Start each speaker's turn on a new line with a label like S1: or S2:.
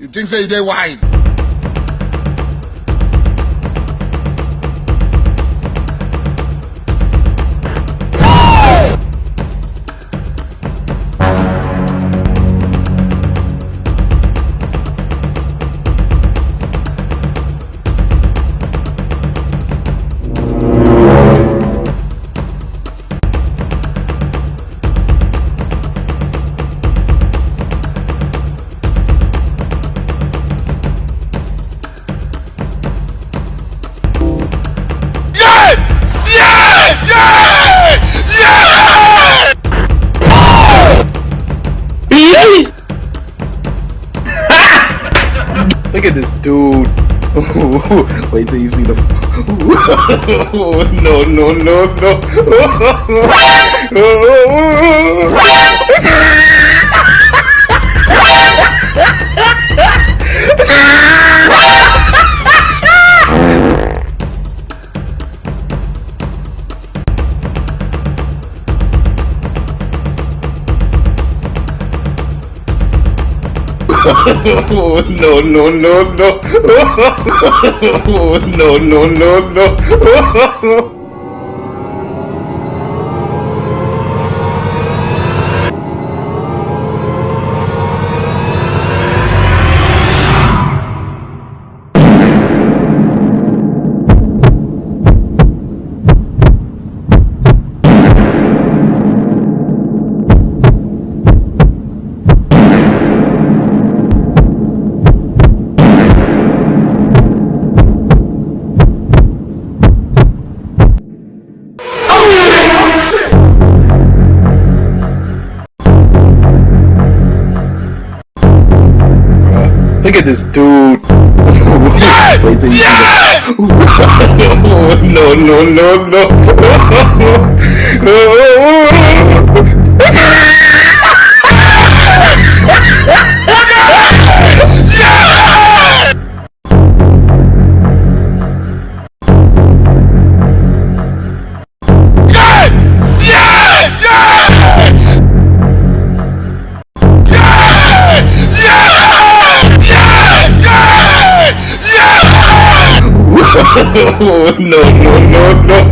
S1: You think say they wise?
S2: Look at this dude. Wait till you see the. No, no, no, no. No, no, no, no. No, no, no, no. Look at this dude. Wait till you see the. No, no, no, no. No, no, no, no.